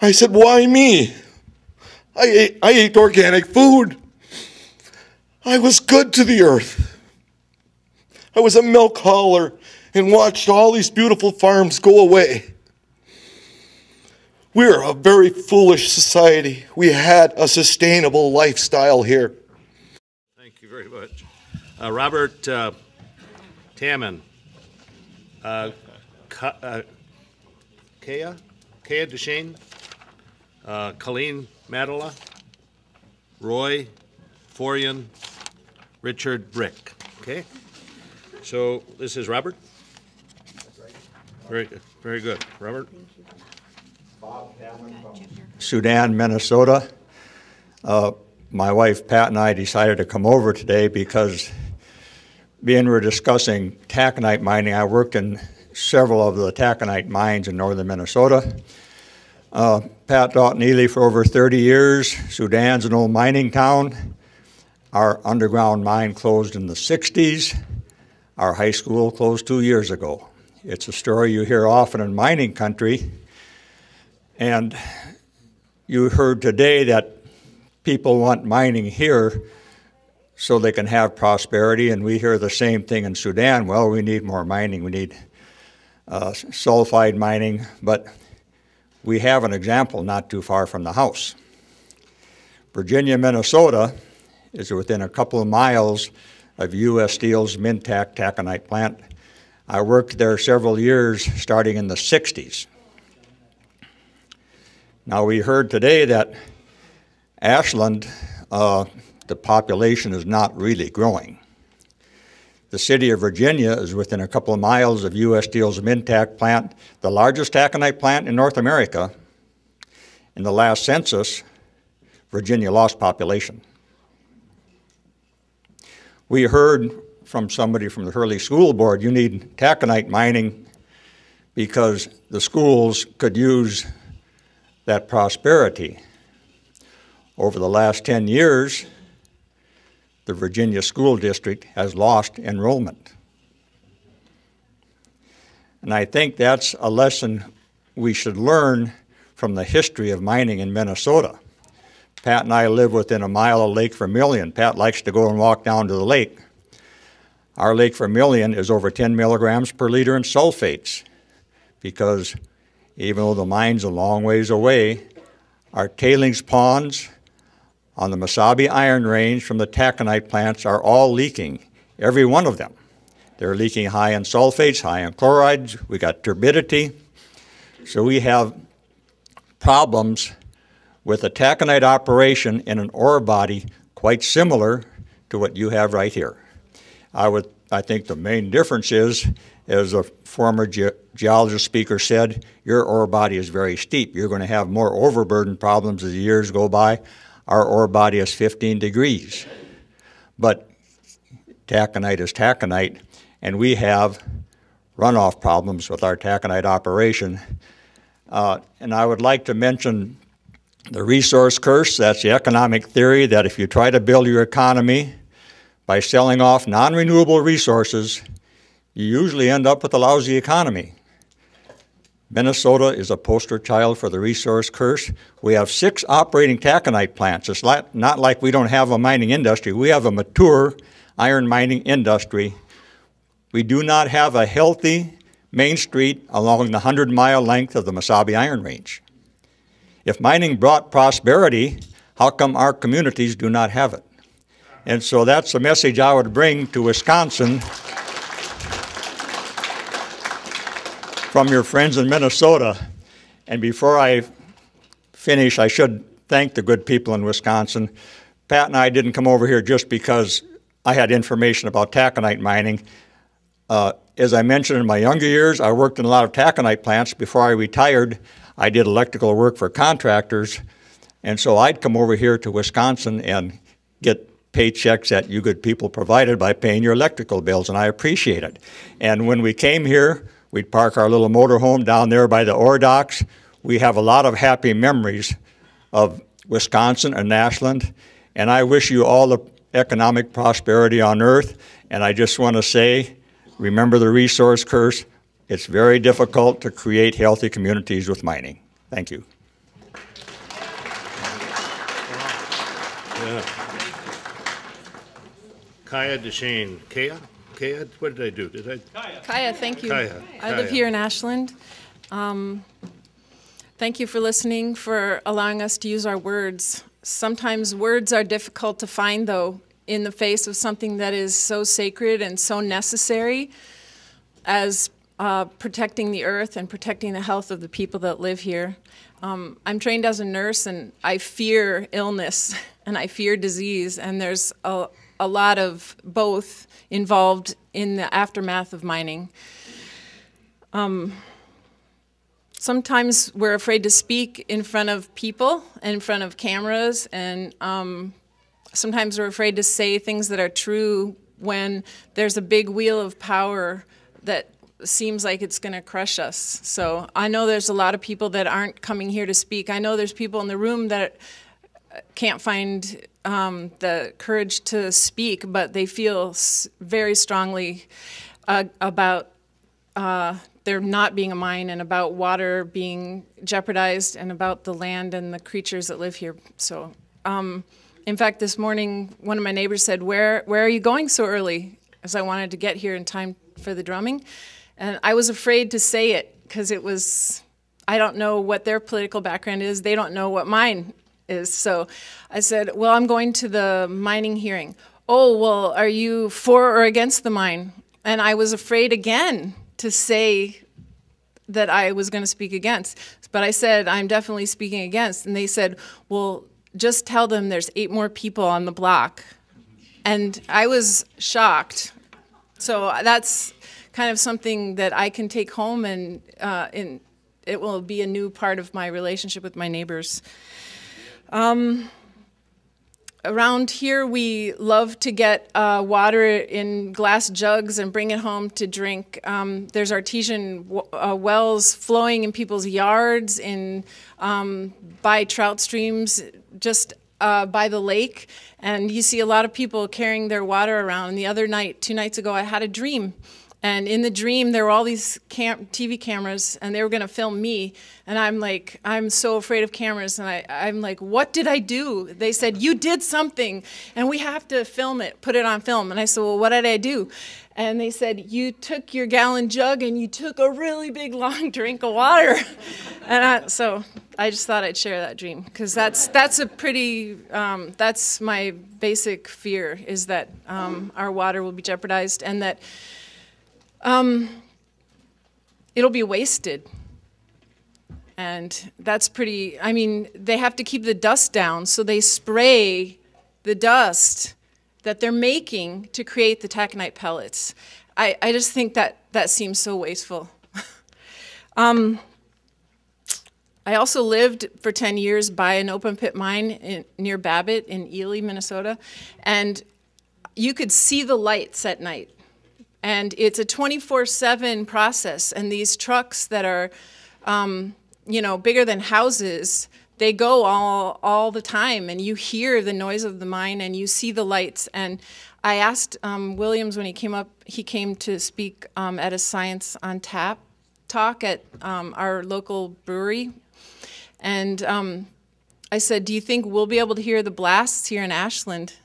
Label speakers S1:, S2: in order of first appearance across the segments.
S1: I said, why me? I ate organic food. I was good to the earth. I was a milk hauler and watched all these beautiful farms go away. We're a very foolish society. We had a sustainable lifestyle here.
S2: Thank you very much. Robert Tamman. Kaya Duchesne. Colleen Madela. Roy Forian. Richard Brick. Okay. So this is Robert? That's right. Very good. Very good. Robert?
S3: Thank you.
S4: Bob Tamman from Sudan, Minnesota. My wife Pat and I decided to come over today because being we're discussing taconite mining, I worked in several of the taconite mines in northern Minnesota. Pat taught in Ely for over 30 years. Sudan's an old mining town. Our underground mine closed in the 60s. Our high school closed 2 years ago. It's a story you hear often in mining country. And you heard today that people want mining here so they can have prosperity, and we hear the same thing in Sudan. Well, we need more mining. We need sulfide mining, but we have an example not too far from the house. Virginia, Minnesota is within a couple of miles of U.S. Steel's Mintac taconite plant. I worked there several years starting in the 60s. Now we heard today that Ashland, the population is not really growing. The city of Virginia is within a couple of miles of U.S. Steel's Mintac plant, the largest taconite plant in North America. In the last census, Virginia lost population. We heard from somebody from the Hurley School Board, you need taconite mining because the schools could use that prosperity. Over the last 10 years, the Virginia School District has lost enrollment. And I think that's a lesson we should learn from the history of mining in Minnesota. Pat and I live within a mile of Lake Vermilion. Pat likes to go and walk down to the lake. Our Lake Vermilion is over 10 milligrams per liter in sulfates because even though the mine's a long ways away, our tailings ponds on the Mesabi Iron Range from the taconite plants are all leaking, every one of them. They're leaking high in sulfates, high in chlorides. We got turbidity. So we have problems with a taconite operation in an ore body quite similar to what you have right here. I think the main difference is, as a former geologist speaker said, your ore body is very steep. You're going to have more overburden problems as the years go by. Our ore body is 15 degrees. But taconite is taconite, and we have runoff problems with our taconite operation. And I would like to mention the resource curse. That's the economic theory that if you try to build your economy by selling off non-renewable resources, you usually end up with a lousy economy. Minnesota is a poster child for the resource curse. We have 6 operating taconite plants. It's not like we don't have a mining industry. We have a mature iron mining industry. We do not have a healthy main street along the 100-mile length of the Mesabi Iron Range. If mining brought prosperity, how come our communities do not have it? And so that's the message I would bring to Wisconsin from your friends in Minnesota. And before I finish, I should thank the good people in Wisconsin. Pat and I didn't come over here just because I had information about taconite mining. As I mentioned, in my younger years, I worked in a lot of taconite plants. Before I retired, I did electrical work for contractors. And so I'd come over here to Wisconsin and get paychecks that you good people provided by paying your electrical bills, and I appreciate it. And when we came here, we'd park our little motorhome down there by the ore docks. We have a lot of happy memories of Wisconsin and Ashland, and I wish you all the economic prosperity on earth. And I just want to say, remember the resource curse. It's very difficult to create healthy communities with mining. Thank you.
S2: Kaya DeShane. Kaya? Kaya? What did I do? Did I?
S3: Kaya, thank you.
S2: Kaya.
S3: I live here in Ashland. Thank you for listening, for allowing us to use our words. Sometimes words are difficult to find, though, in the face of something that is so sacred and so necessary as protecting the earth and protecting the health of the people that live here. I'm trained as a nurse, and I fear illness and I fear disease, and there's a lot of both involved in the aftermath of mining. Sometimes we're afraid to speak in front of people, in front of cameras, and sometimes we're afraid to say things that are true when there's a big wheel of power that seems like it's going to crush us. So I know there's a lot of people that aren't coming here to speak. I know there's people in the room that can't find the courage to speak, but they feel very strongly about there not being a mine, and about water being jeopardized, and about the land and the creatures that live here. So, in fact, this morning, one of my neighbors said, where are you going so early? As I wanted to get here in time for the drumming. And I was afraid to say it, because it was, I don't know what their political background is. They don't know what mine is. So I said, well, I'm going to the mining hearing. Oh, well, are you for or against the mine? And I was afraid again to say that I was going to speak against. But I said, I'm definitely speaking against. And they said, well, just tell them there's 8 more people on the block. And I was shocked. So that's kind of something that I can take home, and it will be a new part of my relationship with my neighbors. Around here, we love to get water in glass jugs and bring it home to drink. There's artesian wells flowing in people's yards, by trout streams, just by the lake. And you see a lot of people carrying their water around. And the other night, 2 nights ago, I had a dream. And in the dream, there were all these TV cameras, and they were going to film me. And I'm like, I'm so afraid of cameras. And I'm like, what did I do? They said, you did something, and we have to film it, put it on film. And I said, well, what did I do? And they said, you took your gallon jug, and you took a really big, long drink of water. And so I just thought I'd share that dream, because that's a pretty, that's my basic fear, is that our water will be jeopardized, and that it'll be wasted. And that's pretty, I mean, they have to keep the dust down, so they spray the dust that they're making to create the taconite pellets. I just think that seems so wasteful. I also lived for 10 years by an open pit mine near Babbitt in Ely, Minnesota, and you could see the lights at night. And it's a 24/7 process, and these trucks that are, bigger than houses, they go all the time, and you hear the noise of the mine, and you see the lights. And I asked Williams when he came up, he came to speak at a Science on Tap talk at our local brewery, and I said, do you think we'll be able to hear the blasts here in Ashland?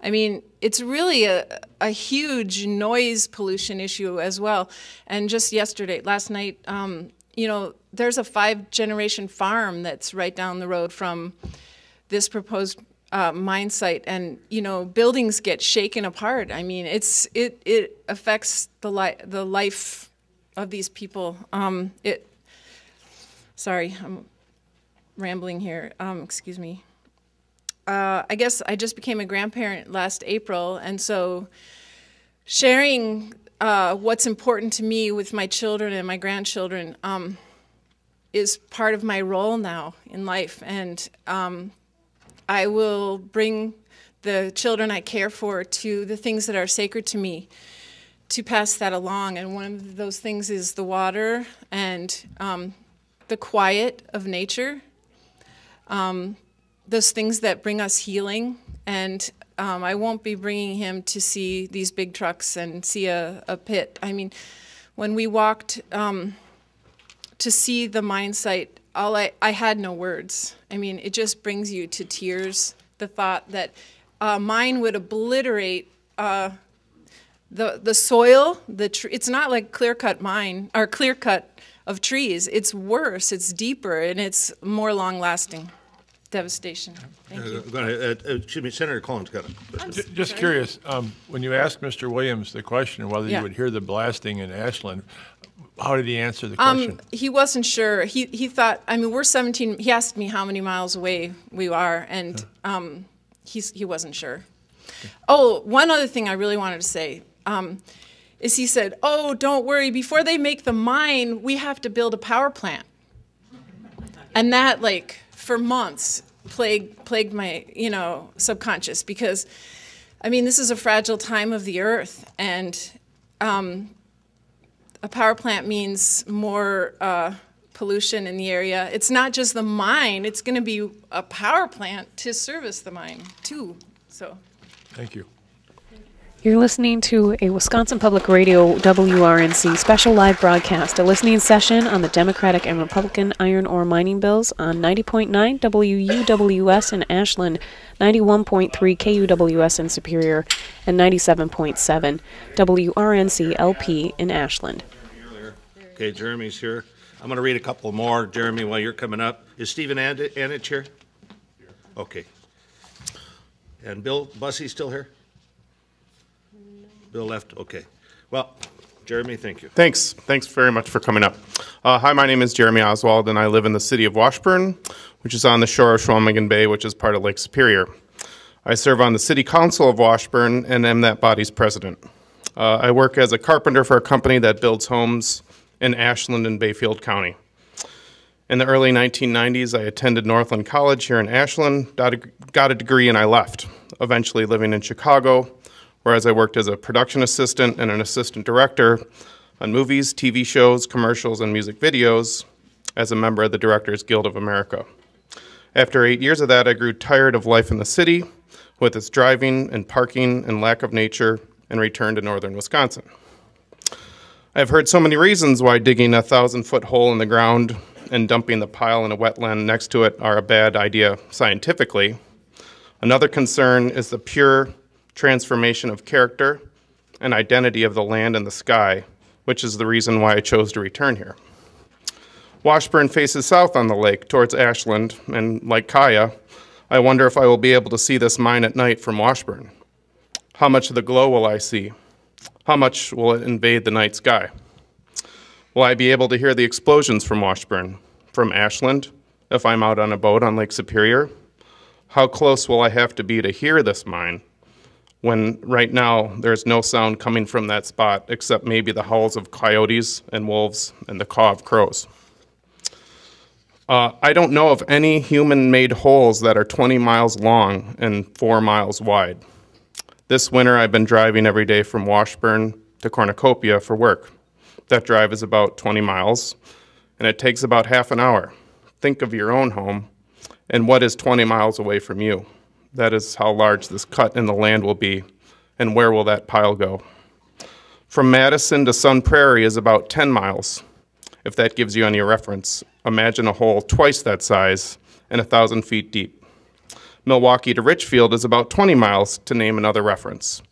S3: I mean, it's really a huge noise pollution issue as well. And just last night, there's a 5-generation farm that's right down the road from this proposed mine site, and buildings get shaken apart. I mean, it affects the life of these people. Sorry, I'm rambling here. Excuse me. I guess I just became a grandparent last April, and so sharing what's important to me with my children and my grandchildren is part of my role now in life. And I will bring the children I care for to the things that are sacred to me to pass that along. And one of those things is the water and the quiet of nature. Those things that bring us healing, and I won't be bringing him to see these big trucks and see a pit. I mean, when we walked to see the mine site, I had no words. I mean, it just brings you to tears the thought that mine would obliterate the soil. It's not like clear-cut mine or clear-cut of trees. It's worse. It's deeper, and it's more long-lasting devastation. Thank you.
S2: Go ahead. Excuse me, Senator Collins got it.
S5: Just curious, when you asked Mr. Williams the question whether
S3: Yeah.
S5: you would hear the blasting in Ashland, how did he answer the question?
S3: He wasn't sure. He thought, I mean, we're 17, he asked me how many miles away we are, and he wasn't sure. Oh, one other thing I really wanted to say is he said, oh, don't worry, before they make the mine, we have to build a power plant. And that, like, for months plagued my, subconscious, because, I mean, this is a fragile time of the earth, and a power plant means more pollution in the area. It's not just the mine, it's going to be a power plant to service the mine, too. So,
S5: Thank you.
S6: You're listening to a Wisconsin Public Radio WRNC special live broadcast, a listening session on the Democratic and Republican iron ore mining bills on 90.9 WUWS in Ashland, 91.3 KUWS in Superior, and 97.7 WRNC LP in Ashland.
S2: Okay, Jeremy's here. I'm going to read a couple more, Jeremy, while you're coming up. Is Stephen Anich here? Okay. And Bill Bussey still here? Bill left? Okay. Well, Jeremy, thank you.
S7: Thanks. Thanks very much for coming up. Hi, my name is Jeremy Oswald, and I live in the city of Washburn, which is on the shore of Chequamegon Bay, which is part of Lake Superior. I serve on the City Council of Washburn and am that body's president. I work as a carpenter for a company that builds homes in Ashland and Bayfield County. In the early 1990s, I attended Northland College here in Ashland, got a degree, and I left, eventually living in Chicago, whereas I worked as a production assistant and an assistant director on movies, TV shows, commercials, and music videos as a member of the Directors Guild of America. After 8 years of that, I grew tired of life in the city with its driving and parking and lack of nature, and returned to northern Wisconsin. I've heard so many reasons why digging a 1,000-foot hole in the ground and dumping the pile in a wetland next to it are a bad idea scientifically. Another concern is the pure transformation of character and identity of the land and the sky, which is the reason why I chose to return here. Washburn faces south on the lake towards Ashland, and like Kaya, I wonder if I will be able to see this mine at night from Washburn. How much of the glow will I see? How much will it invade the night sky? Will I be able to hear the explosions from Washburn, from Ashland, if I'm out on a boat on Lake Superior? How close will I have to be to hear this mine, when right now there's no sound coming from that spot except maybe the howls of coyotes and wolves and the caw of crows? I don't know of any human-made holes that are 20 miles long and 4 miles wide. This winter I've been driving every day from Washburn to Cornucopia for work. That drive is about 20 miles, and it takes about half an hour. Think of your own home and what is 20 miles away from you. That is how large this cut in the land will be, and where will that pile go? From Madison to Sun Prairie is about 10 miles. If that gives you any reference, imagine a hole twice that size and 1,000 feet deep. Milwaukee to Richfield is about 20 miles, to name another reference.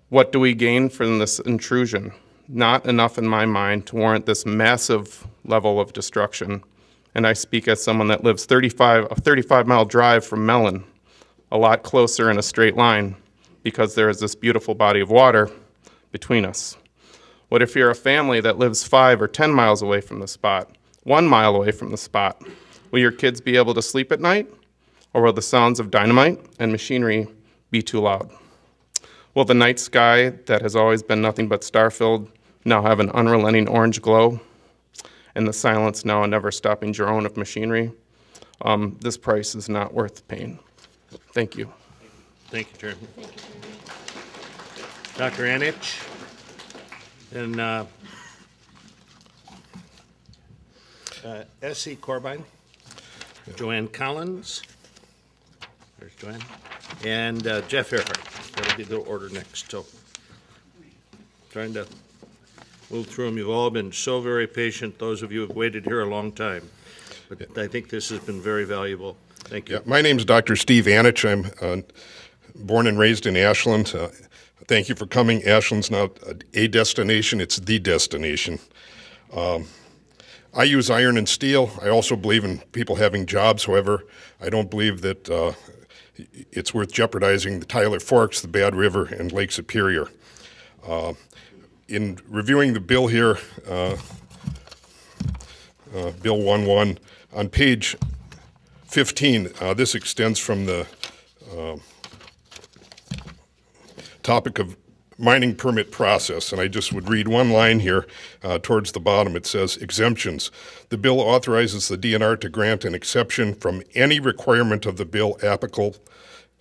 S7: What do we gain from this intrusion? Not enough in my mind to warrant this massive level of destruction. And I speak as someone that lives a 35-mile drive from Mellon, a lot closer in a straight line, because there is this beautiful body of water between us. What if you're a family that lives 5 or 10 miles away from the spot, 1 mile away from the spot? Will your kids be able to sleep at night? Or will the sounds of dynamite and machinery be too loud? Will the night sky that has always been nothing but star-filled now have an unrelenting orange glow? And the silence now a never-stopping drone of machinery? This price is not worth the pain. Thank you.
S2: Thank you, Jeremy. Dr. Anich and S.C. Corbine, Joanne Collins, there's Joanne, and Jeff Earhart. That'll be the order next. So, trying to move through them. You've all been so very patient. Those of you who have waited here a long time. But I think this has been very valuable. Thank you.
S8: Yeah, my name is Dr. Steve Anich. I'm born and raised in Ashland. Thank you for coming. Ashland's not a destination, it's the destination. I use iron and steel. I also believe in people having jobs. However, I don't believe that it's worth jeopardizing the Tyler Forks, the Bad River, and Lake Superior. In reviewing the bill here, Bill 11, on page 15, this extends from the topic of mining permit process, and I just would read one line here towards the bottom. It says, exemptions. The bill authorizes the DNR to grant an exception from any requirement of the bill applicable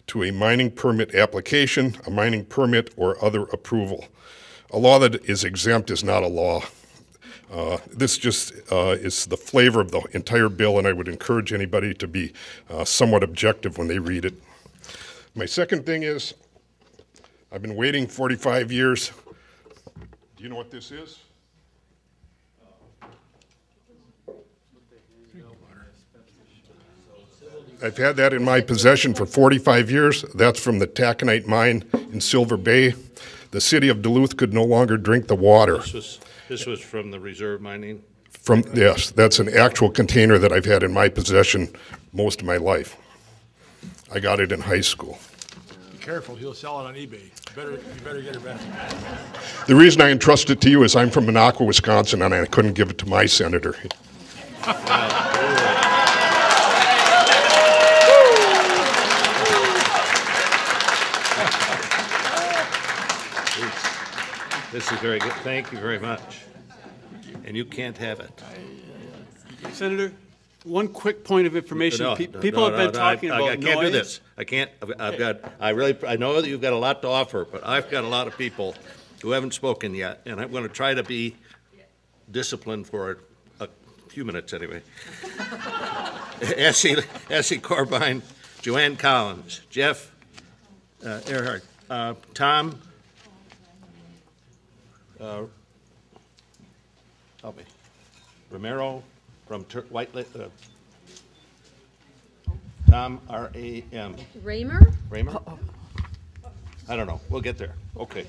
S8: to a mining permit application, a mining permit, or other approval. A law that is exempt is not a law. This just is the flavor of the entire bill, and I would encourage anybody to be somewhat objective when they read it. My second thing is, I've been waiting 45 years. Do you know what this is? I've had that in my possession for 45 years. That's from the taconite mine in Silver Bay. The city of Duluth could no longer drink the water.
S2: This was from the reserve mining?
S8: Yes, that's an actual container that I've had in my possession most of my life. I got it in high school.
S5: Be careful, he'll sell it on eBay. You better get it back.
S8: The reason I entrust it to you is I'm from Penokee, Wisconsin, and I couldn't give it to my senator.
S2: This is very good. Thank you very much. And you can't have it.
S9: Senator, one quick point of information. People have been talking about
S2: I can't
S9: noise.
S2: do this. I can't. I know that you've got a lot to offer, but I've got a lot of people who haven't spoken yet, and I'm going to try to be disciplined for a few minutes anyway. Essie Corbine, Joanne Collins, Jeff Earhart, Tom. Help me. Romero from White Lake. Tom, R-A-M.
S10: Raymer?
S2: Raymer? I don't know. We'll get there. Okay.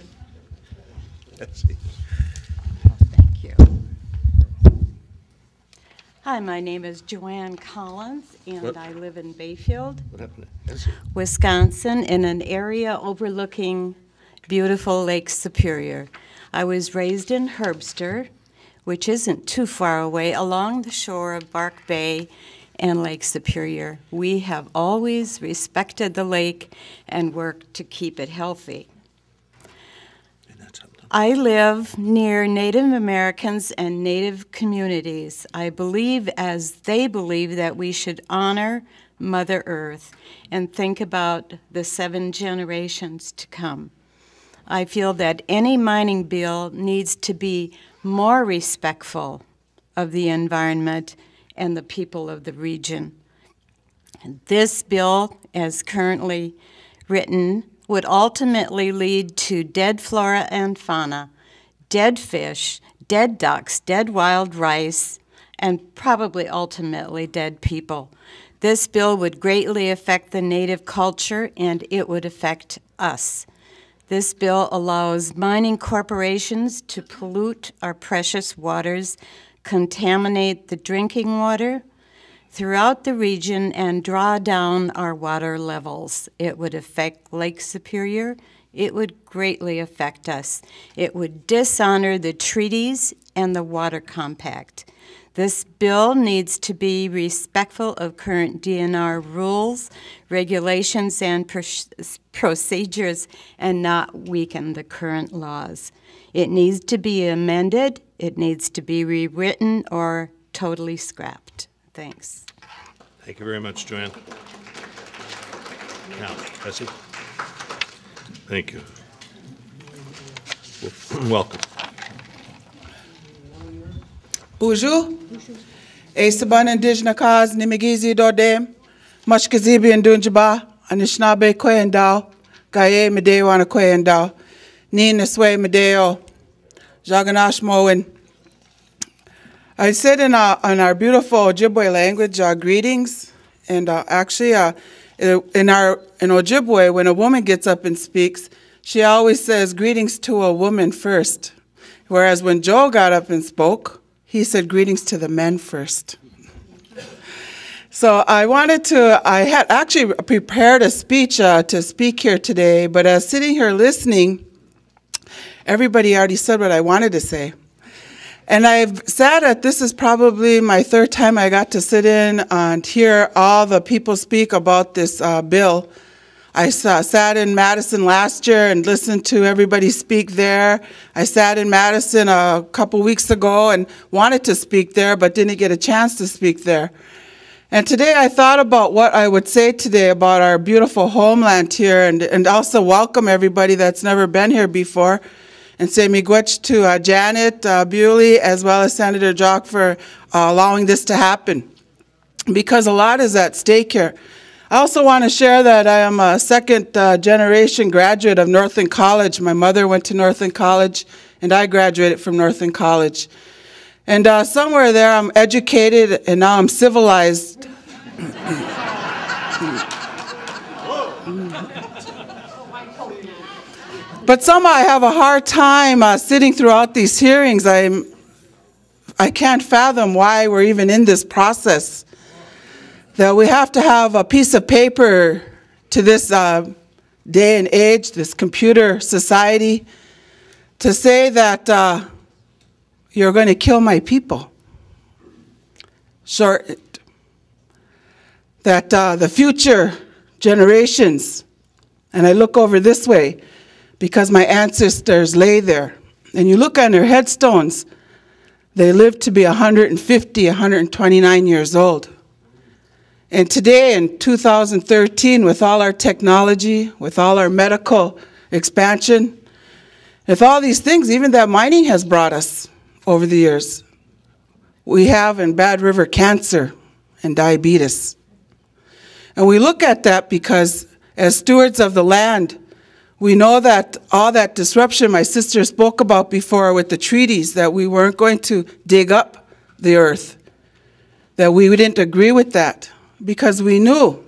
S2: Let's see.
S10: Thank you. Hi, my name is Joanne Collins, and I live in Bayfield,
S2: What happened to Essie?
S10: Wisconsin, in an area overlooking beautiful Lake Superior. I was raised in Herbster, which isn't too far away, along the shore of Bark Bay and Lake Superior. We have always respected the lake and worked to keep it healthy. I live near Native Americans and Native communities. I believe, as they believe, that we should honor Mother Earth and think about the 7 generations to come. I feel that any mining bill needs to be more respectful of the environment and the people of the region. This bill, as currently written, would ultimately lead to dead flora and fauna, dead fish, dead ducks, dead wild rice, and probably ultimately dead people. This bill would greatly affect the Native culture, and it would affect us. This bill allows mining corporations to pollute our precious waters, contaminate the drinking water throughout the region, and draw down our water levels. It would affect Lake Superior. It would greatly affect us. It would dishonor the treaties and the Water Compact. This bill needs to be respectful of current DNR rules, regulations, and procedures, and not weaken the current laws. It needs to be amended, it needs to be rewritten, or totally scrapped. Thanks.
S2: Thank you very much, Joanne. Now, Essie. Thank you. Welcome.
S11: Bonjour. SB1 Indigenous cause Nimigizi Dodem, Mashkazibi and Dunjaba, Anishnaabe Koyendao, Gaye Medeo and Koyendao, Nina Sway Medeo, Jaganash Moen. I said in our beautiful Ojibwe language, our greetings And actually, in Ojibwe, when a woman gets up and speaks, she always says, "Greetings to a woman first." Whereas when Joe got up and spoke, he said, "Greetings to the men first." So I had actually prepared a speech to speak here today, but as sitting here listening, everybody already said what I wanted to say. And I've sat at, this is probably my third time I got to sit in and hear all the people speak about this bill. I sat in Madison last year and listened to everybody speak there. I sat in Madison a couple weeks ago and wanted to speak there, but didn't get a chance to speak there. And today I thought about what I would say today about our beautiful homeland here, and also welcome everybody that's never been here before, and say miigwech to Janet Bewely as well as Senator Jauch for allowing this to happen, because a lot is at stake here. I also want to share that I am a second generation graduate of Northland College. My mother went to Northland College, and I graduated from Northland College. And somewhere there I'm educated, and now I'm civilized. But somehow I have a hard time sitting throughout these hearings. I can't fathom why we're even in this process. That we have to have a piece of paper to this day and age, this computer society, to say that you're going to kill my people. Sure, that the future generations, and I look over this way, because my ancestors lay there. And you look on their headstones, they lived to be 150, 129 years old. And today in 2013, with all our technology, with all our medical expansion, with all these things, even that mining has brought us over the years, we have in Bad River cancer and diabetes. And we look at that because as stewards of the land, we know that all that disruption my sister spoke about before with the treaties, that we weren't going to dig up the earth, that we didn't agree with that because we knew.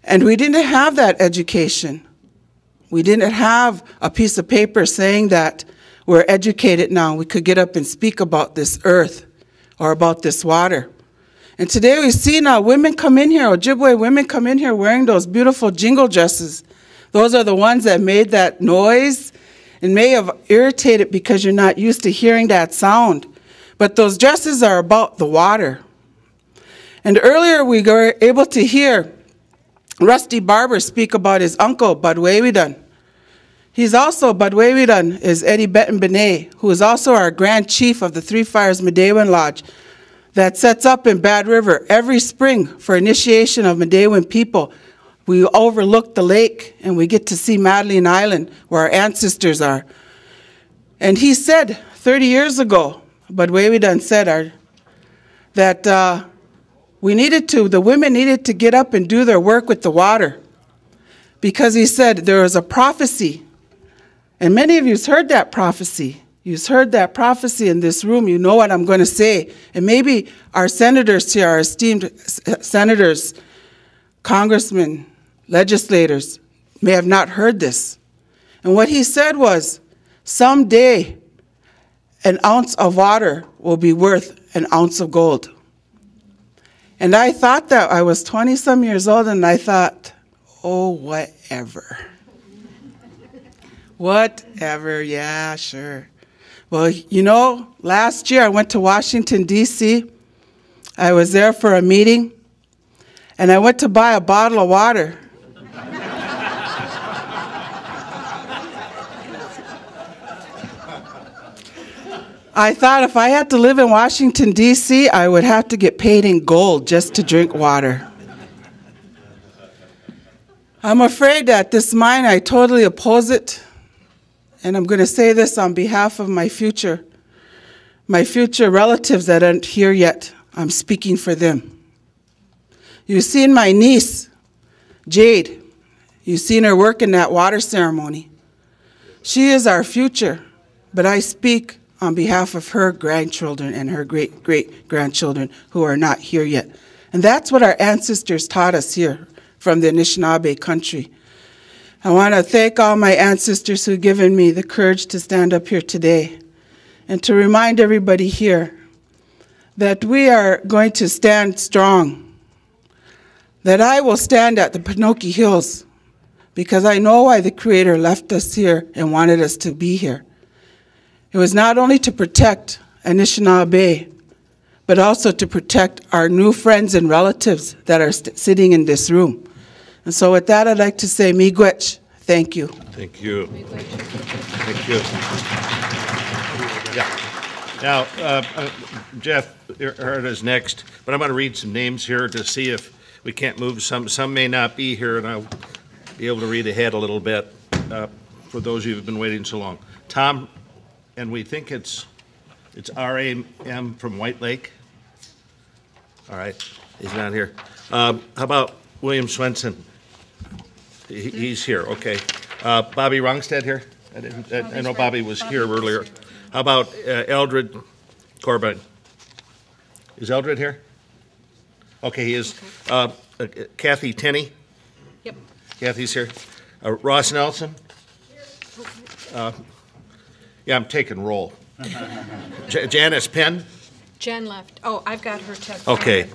S11: And we didn't have that education. We didn't have a piece of paper saying that we're educated now. We could get up and speak about this earth or about this water. And today we see now women come in here, Ojibwe women come in here wearing those beautiful jingle dresses. Those are the ones that made that noise and may have irritated because you're not used to hearing that sound. But those dresses are about the water. And earlier we were able to hear Rusty Barber speak about his uncle, Badwewidan. He's also, Badwewidan is Eddie Benton Benet, who is also our Grand Chief of the Three Fires Medewan Lodge that sets up in Bad River every spring for initiation of Medewan people. We overlook the lake and we get to see Madeline Island where our ancestors are. And he said 30 years ago, Badwewidan said that the women needed to get up and do their work with the water, because he said there was a prophecy. And many of you have heard that prophecy. You've heard that prophecy in this room. You know what I'm going to say. And maybe our senators here, our esteemed senators, congressmen, legislators may have not heard this. And what he said was, someday an ounce of water will be worth an ounce of gold. And I thought that, I was 20-some years old, and I thought, oh, whatever. Whatever, yeah, sure. Well, you know, last year I went to Washington, D.C. I was there for a meeting, and I went to buy a bottle of water. I thought if I had to live in Washington, D.C., I would have to get paid in gold just to drink water. I'm afraid that this mine, I totally oppose it. And I'm going to say this on behalf of my future relatives that aren't here yet. I'm speaking for them. You've seen my niece, Jade. You've seen her work in that water ceremony. She is our future, but I speak on behalf of her grandchildren and her great-great-grandchildren who are not here yet. And that's what our ancestors taught us here from the Anishinaabe country. I want to thank all my ancestors who've given me the courage to stand up here today and to remind everybody here that we are going to stand strong, that I will stand at the Penokee Hills because I know why the Creator left us here and wanted us to be here. It was not only to protect Anishinaabe, but also to protect our new friends and relatives that are sitting in this room. And so with that, I'd like to say, miigwech, thank you.
S2: Thank you. Thank you. Yeah. Now, Jeff Earhart is next, but I'm going to read some names here to see if we can't move. Some may not be here, and I'll be able to read ahead a little bit for those of you who have been waiting so long. Tom, and we think it's R.A.M. from White Lake. All right, he's not here. How about William Swenson? He's here, okay. Bobby Rungstead here? I know Bobby was here earlier. How about Eldred Corbin? Is Eldred here? Okay, he is. Kathy Tenney?
S12: Yep.
S2: Kathy's here. Ross Nelson? Yeah, I'm taking roll. Janice Penn?
S12: Jen left. Oh, I've got her text.
S2: Okay.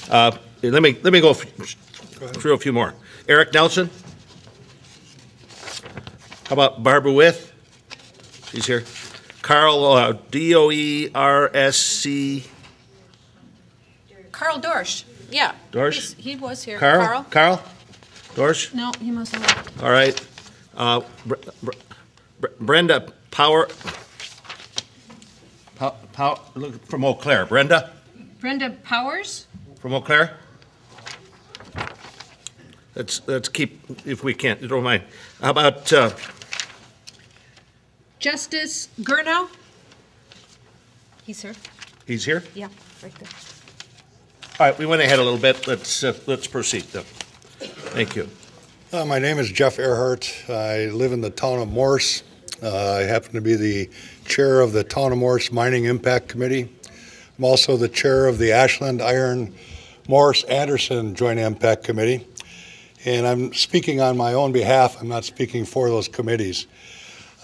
S2: Let me go through a few more. Eric Nelson? How about Barbara With? She's here. Carl, D-O-E-R-S-C.
S12: Carl Dorsch. Yeah.
S2: Dorsch?
S12: He was here.
S2: Carl? Dorsch?
S12: No, he must have left.
S2: All right. Brenda Power. Look from Eau Claire. Brenda?
S12: Brenda Powers?
S2: From Eau Claire? Let's keep, if we can't, you don't mind. How about
S12: Justice Gurnow? He's here.
S2: He's here?
S12: Yeah, right there.
S2: All right, we went ahead a little bit. Let's proceed, though. Thank you.
S13: My name is Jeff Earhart. I live in the town of Morse. I happen to be the chair of the Town of Morse Mining Impact Committee. I'm also the chair of the Ashland Iron Morse Anderson Joint Impact Committee. And I'm speaking on my own behalf. I'm not speaking for those committees.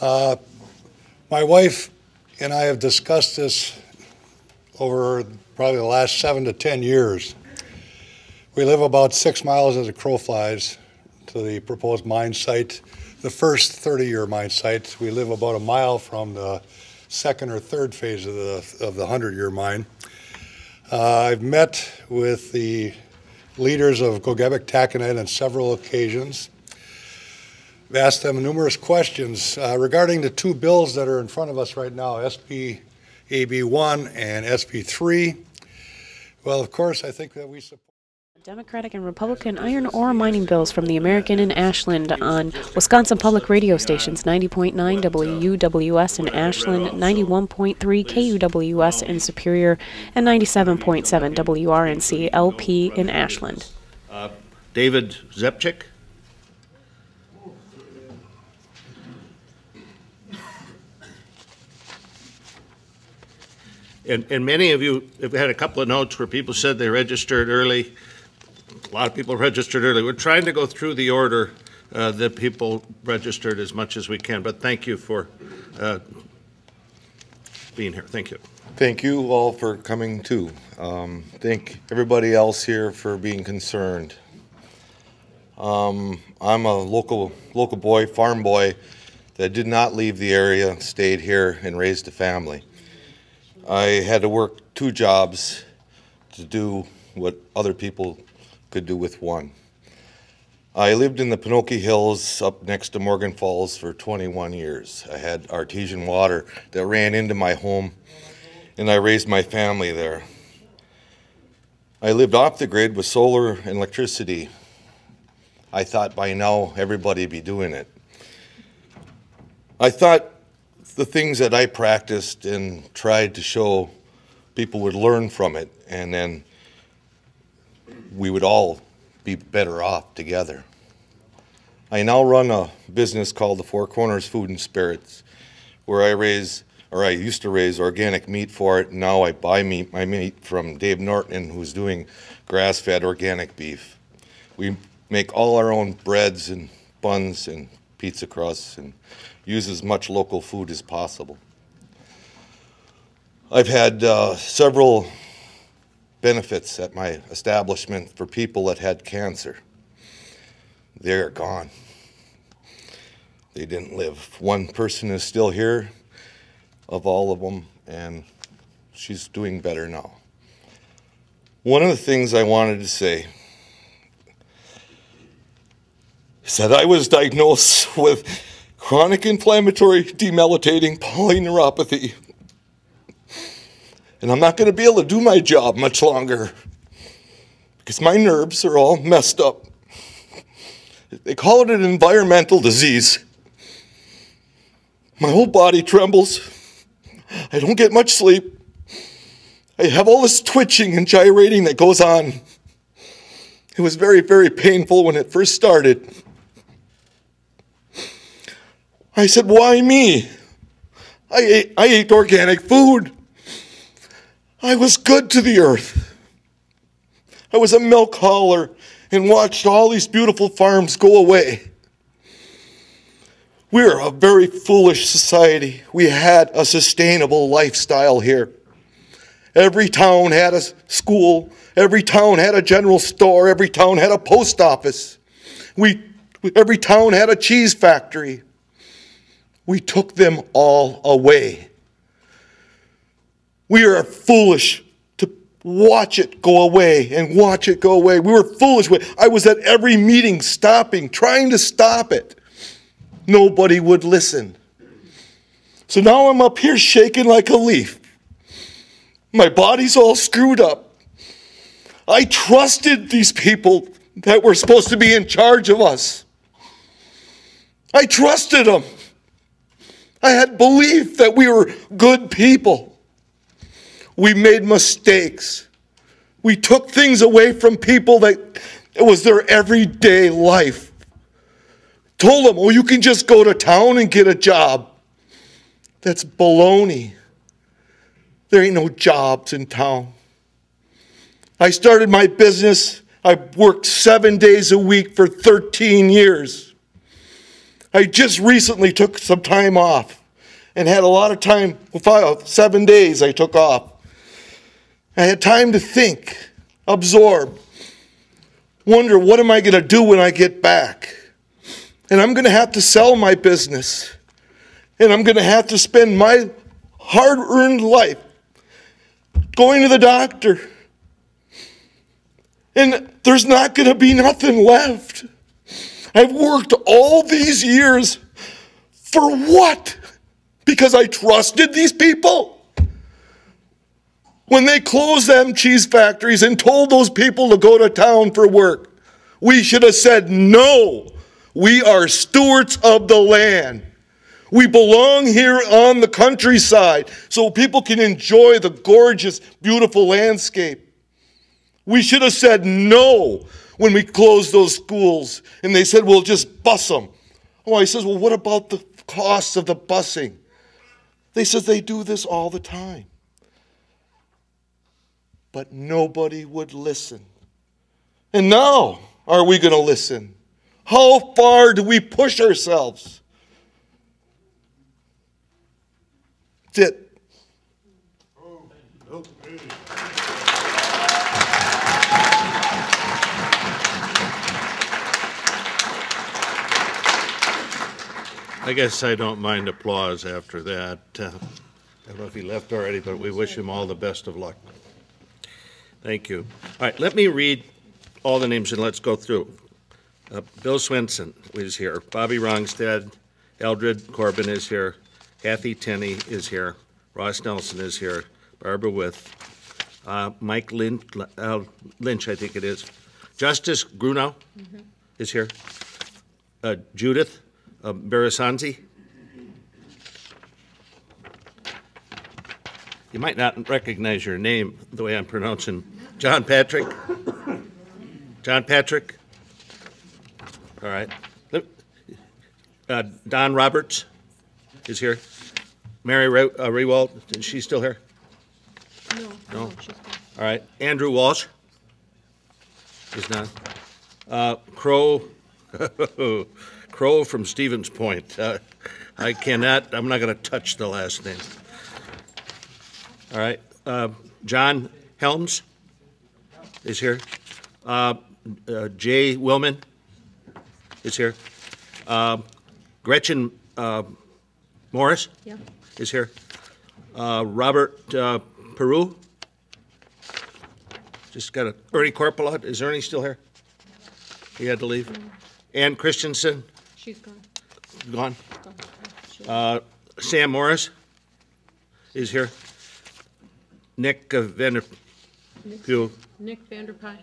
S13: My wife and I have discussed this over probably the last 7 to 10 years. We live about 6 miles as a crow flies to the proposed mine site, the first 30-year mine site. We live about a mile from the second or third phase of the 100-year mine. I've met with the leaders of Gogebic Taconite on several occasions. I've asked them numerous questions regarding the 2 bills that are in front of us right now, SB AB1 and SB3. Well, of course, I think that we support
S6: Democratic and Republican iron ore mining bills from the American in Ashland on Wisconsin Public Radio stations 90.9 WUWS in Ashland, 91.3 KUWS in Superior, and 97.7 WRNC LP in Ashland.
S2: David Zepchik. And many of you have had a couple of notes where people said they registered early. A lot of people registered early. We're trying to go through the order that people registered as much as we can, but thank you for being here. Thank you.
S1: Thank you all for coming too. Thank everybody else here for being concerned. I'm a local boy, farm boy, that did not leave the area, stayed here and raised a family. I had to work 2 jobs to do what other people could do with 1. I lived in the Penokee Hills up next to Morgan Falls for 21 years. I had artesian water that ran into my home, and I raised my family there. I lived off the grid with solar and electricity. I thought by now everybody would be doing it. I thought the things that I practiced and tried to show people would learn from it, and then we would all be better off together. I now run a business called the Four Corners Food and Spirits, where I raise or I used to raise organic meat for it. Now I buy my meat from Dave Norton, who's doing grass-fed organic beef. We make all our own breads and buns and pizza crusts and use as much local food as possible. I've had several benefits at my establishment for people that had cancer. They're gone. They didn't live. One person is still here of all of them, and she's doing better now. One of the things I wanted to say is that I was diagnosed with chronic inflammatory demyelinating polyneuropathy. And I'm not going to be able to do my job much longer because my nerves are all messed up. They call it an environmental disease. My whole body trembles. I don't get much sleep. I have all this twitching and gyrating that goes on. It was very, very painful when it first started. I said, why me? I ate organic food. I was good to the earth. I was a milk hauler and watched all these beautiful farms go away. We're a very foolish society. We had a sustainable lifestyle here. Every town had a school. Every town had a general store. Every town had a post office. Every town had a cheese factory. We took them all away. We are foolish to watch it go away and watch it go away. We were foolish. I was at every meeting stopping, trying to stop it. Nobody would listen. So now I'm up here shaking like a leaf. My body's all screwed up. I trusted these people that were supposed to be in charge of us. I trusted them. I had belief that we were good people. We made mistakes. We took things away from people that it was their everyday life. Told them, oh, you can just go to town and get a job. That's baloney. There ain't no jobs in town. I started my business. I worked 7 days a week for 13 years. I just recently took some time off and had a lot of time, 7 days I took off. I had time to think, absorb, wonder what am I going to do when I get back? And I'm going to have to sell my business. And I'm going to have to spend my hard-earned life going to the doctor. And there's not going to be nothing left. I've worked all these years for what? Because I trusted these people? When they closed them cheese factories and told those people to go to town for work, we should have said, no, we are stewards of the land. We belong here on the countryside so people can enjoy the gorgeous, beautiful landscape. We should have said no when we closed those schools. And they said, we'll just bus them. Oh, I says, well, what about the costs of the busing? They said they do this all the time. But nobody would listen. And now, are we going to listen? How far do we push ourselves? That's it.
S2: I guess I don't mind applause after that. I don't know if he left already, but we wish him all the best of luck. Thank you. All right, let me read all the names and let's go through. Bill Swenson is here. Bobby Rongstad, Eldred Corbin is here. Kathy Tenney is here. Ross Nelson is here. Barbara With. Mike Lynch, I think it is. Justice Grunow is here. Judith Barasanzi. You might not recognize your name the way I'm pronouncing. John Patrick. John Patrick. All right. Don Roberts is here. Mary Rewald, is she still here? No.
S12: She's gone.
S2: All right. Andrew Walsh is not. Crow, Crow from Stevens Point. I'm not going to touch the last name. All right. John Helms is here. Jay Willman is here. Gretchen Morris is here. Robert Peru. Just got Ernie Corpola. Is Ernie still here? He had to leave. Ann Christensen.
S12: She's gone.
S2: Gone. Sam Morris is here. Nick Vanderpew.
S12: Nick Vanderpie.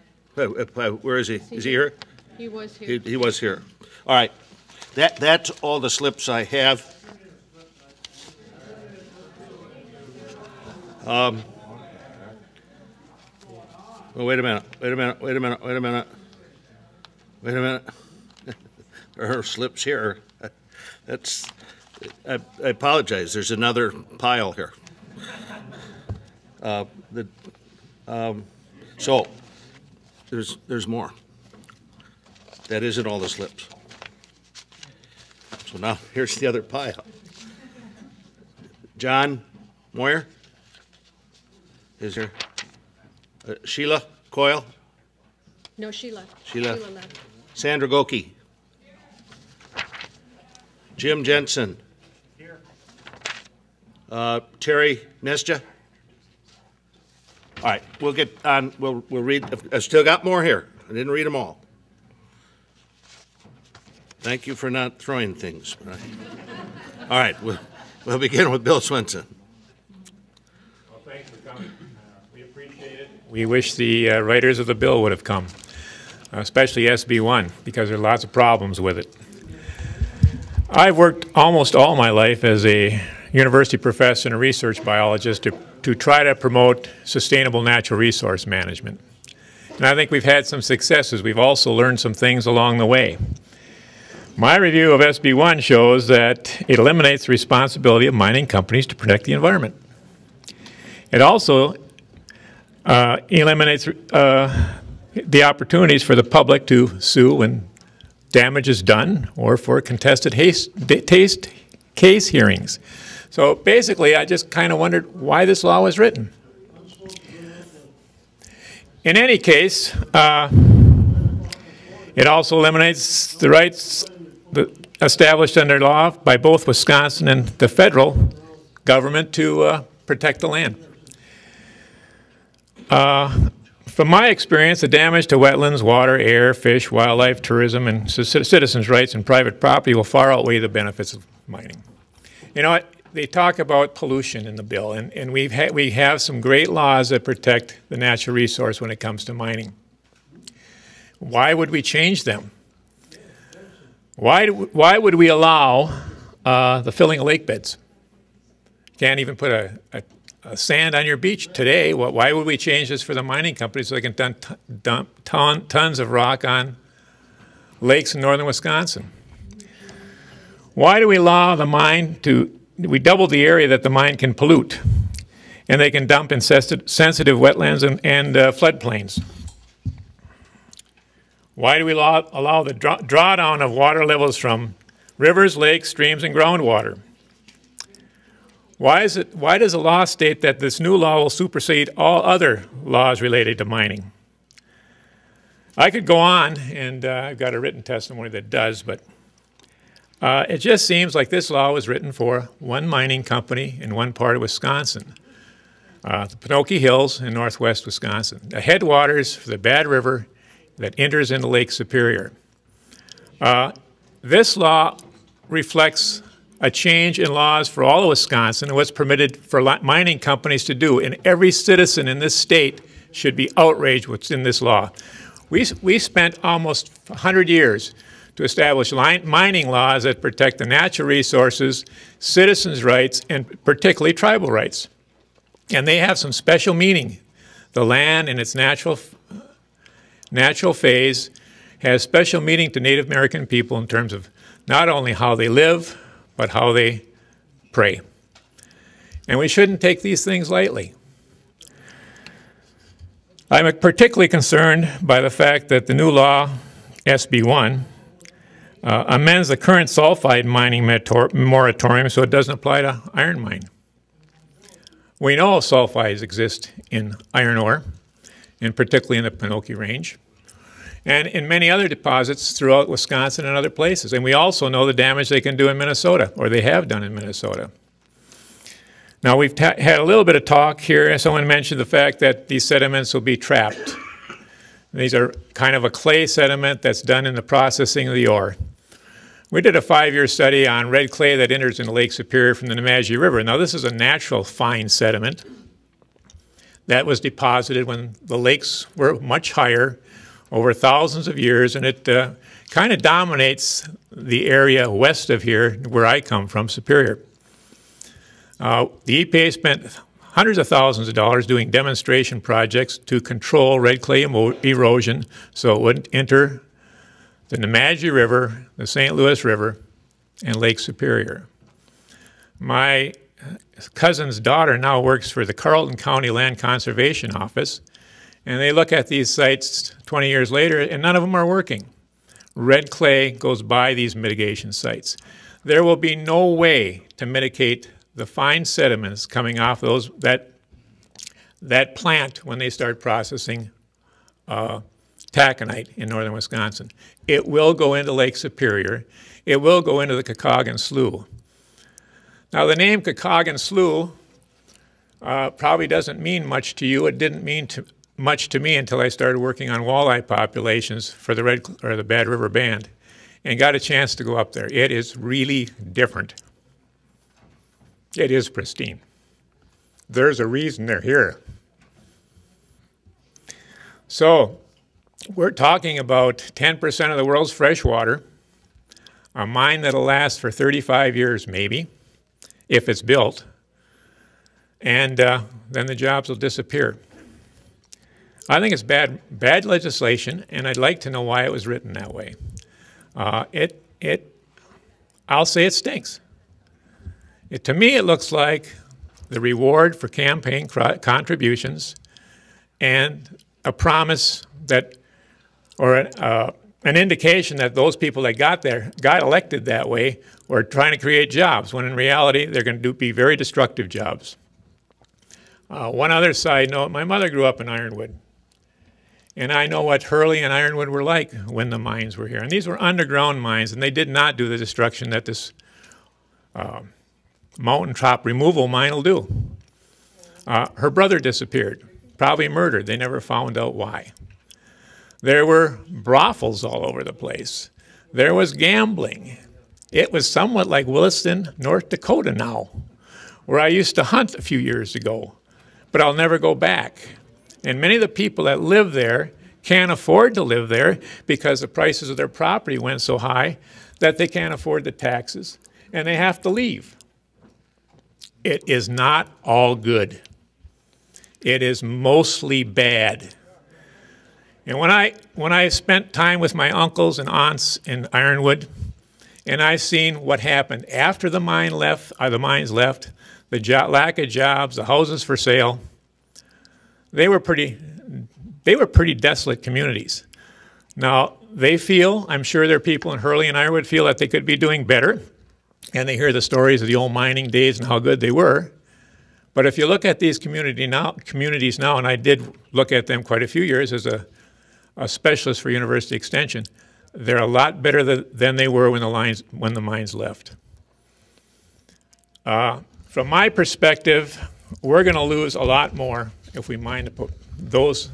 S2: Where is he? Is he here?
S12: He was here.
S2: He was here. All right. That's all the slips I have. Well, wait a minute. There are slips here. I apologize. There's another pile here. So there's more. That isn't all the slips. So now here's the other pile. John Moyer is here. Sheila Coyle.
S12: No, she left.
S2: Sheila left. Sandra Goki. Jim Jensen. Here. Terry Nesja. All right, we'll get on. We'll read. I still got more here. I didn't read them all. Thank you for not throwing things. All right, we'll begin with Bill Swenson.
S14: Well, thanks for coming. We appreciate it. We wish the writers of the bill would have come, especially SB1, because there are lots of problems with it. I've worked almost all my life as a university professor and a research biologist to try to promote sustainable natural resource management. And I think we've had some successes. We've also learned some things along the way. My review of SB1 shows that it eliminates the responsibility of mining companies to protect the environment. It also eliminates the opportunities for the public to sue when damage is done or for contested case hearings. So basically, I just kind of wondered why this law was written. In any case, it also eliminates the rights established under law by both Wisconsin and the federal government to protect the land. From my experience, the damage to wetlands, water, air, fish, wildlife, tourism, and citizens' rights and private property will far outweigh the benefits of mining. You know what? They talk about pollution in the bill, and we have some great laws that protect the natural resource when it comes to mining. Why would we change them? Why would we allow the filling of lake beds? You can't even put a sand on your beach today. Why would we change this for the mining companies so they can dump tons of rock on lakes in northern Wisconsin? Why do we allow the mine we double the area that the mine can pollute, and they can dump in sensitive wetlands and floodplains? Why do we allow the drawdown of water levels from rivers, lakes, streams, and groundwater? Why does the law state that this new law will supersede all other laws related to mining? I could go on, and I've got a written testimony that does, but it just seems like this law was written for one mining company in one part of Wisconsin, the Penokee Hills in northwest Wisconsin, the headwaters for the Bad River that enters into Lake Superior. This law reflects a change in laws for all of Wisconsin and what's permitted for mining companies to do, and every citizen in this state should be outraged what's in this law. We spent almost 100 years to establish mining laws that protect the natural resources, citizens' rights, and particularly tribal rights. And they have some special meaning. The land in its natural phase has special meaning to Native American people in terms of not only how they live, but how they pray. And we shouldn't take these things lightly. I'm particularly concerned by the fact that the new law, SB1, amends the current sulfide mining moratorium so it doesn't apply to iron mine. We know sulfides exist in iron ore, and particularly in the Penokee Range, and in many other deposits throughout Wisconsin and other places. And we also know the damage they can do in Minnesota, or they have done in Minnesota. Now, we've had a little bit of talk here. Someone mentioned the fact that these sediments will be trapped. These are kind of a clay sediment that's done in the processing of the ore. We did a 5-year study on red clay that enters into Lake Superior from the Nemadji River. Now, this is a natural fine sediment that was deposited when the lakes were much higher over thousands of years, and it kind of dominates the area west of here where I come from, Superior. The EPA spent hundreds of thousands of dollars doing demonstration projects to control red clay erosion so it wouldn't enter the Nemadji River, the St. Louis River, and Lake Superior. My cousin's daughter now works for the Carleton County Land Conservation Office, and they look at these sites 20 years later, and none of them are working. Red clay goes by these mitigation sites. There will be no way to mitigate the fine sediments coming off those that plant when they start processing taconite in northern Wisconsin. It will go into Lake Superior. It will go into the Kakagan Slough. Now, the name Kakagan Slough probably doesn't mean much to you. It didn't mean much to me until I started working on walleye populations for the Bad River Band and got a chance to go up there. It is really different. It is pristine. There's a reason they're here. So, we're talking about 10% of the world's fresh water, a mine that'll last for 35 years maybe, if it's built, and then the jobs will disappear. I think it's bad legislation, and I'd like to know why it was written that way. I'll say it stinks. To me, it looks like the reward for campaign contributions and a promise that, or an indication that those people that got elected that way were trying to create jobs, when in reality they're going to be very destructive jobs. One other side note, my mother grew up in Ironwood, and I know what Hurley and Ironwood were like when the mines were here. And these were underground mines, and they did not do the destruction that this mountaintop removal mine will do. Her brother disappeared, probably murdered. They never found out why. There were brothels all over the place. There was gambling. It was somewhat like Williston, North Dakota now, where I used to hunt a few years ago, but I'll never go back. And many of the people that live there can't afford to live there because the prices of their property went so high that they can't afford the taxes, and they have to leave. It is not all good. It is mostly bad. And when I spent time with my uncles and aunts in Ironwood, and I seen what happened after the mines left, the lack of jobs, the houses for sale, they were pretty desolate communities. Now, they feel, I'm sure there are people in Hurley and Ironwood feel that they could be doing better, and they hear the stories of the old mining days and how good they were. But if you look at these communities now, and I did look at them quite a few years as a specialist for University Extension, they're a lot better than they were when the mines left. From my perspective, we're going to lose a lot more if we mine those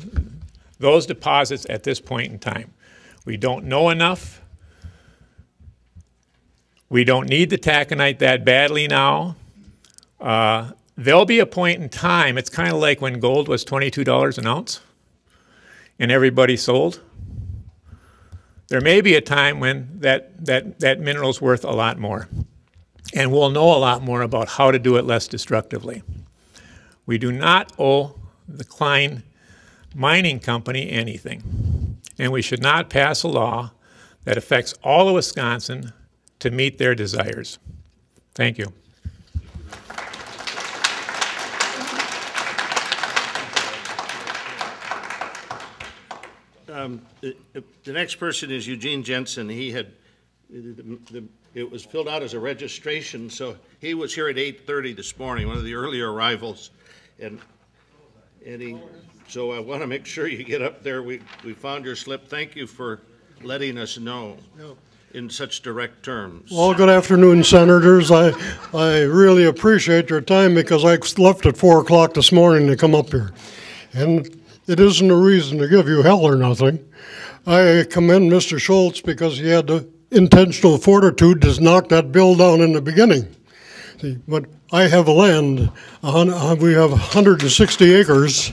S14: deposits at this point in time. We don't know enough. We don't need the taconite that badly now. There'll be a point in time, it's kind of like when gold was $22 an ounce and everybody sold. There may be a time when that mineral's worth a lot more, and we'll know a lot more about how to do it less destructively. We do not owe the Klein Mining Company anything, and we should not pass a law that affects all of Wisconsin to meet their desires. Thank you.
S2: The next person is Eugene Jensen. He had, it was filled out as a registration, so he was here at 8:30 this morning, one of the earlier arrivals. So I want to make sure you get up there. We found your slip. Thank you for letting us know in such direct terms.
S15: Well, good afternoon, Senators. I really appreciate your time because I left at 4 o'clock this morning to come up here. And it isn't a reason to give you hell or nothing. I commend Mr. Schultz because he had the intentional fortitude to knock that bill down in the beginning. See, but I have land, we have 160 acres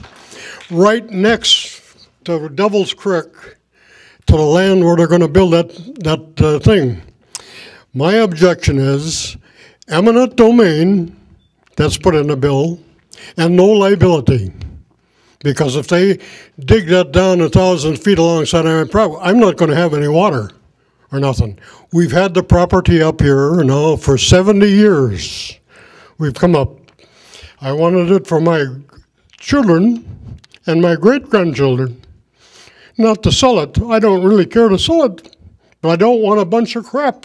S15: right next to Devil's Creek, to the land where they're going to build that thing. My objection is eminent domain, that's put in the bill, and no liability. Because if they dig that down 1,000 feet alongside my property, I'm not going to have any water or nothing. We've had the property up here now for 70 years. We've come up. I wanted it for my children and my great-grandchildren. Not to sell it. I don't really care to sell it, but I don't want a bunch of crap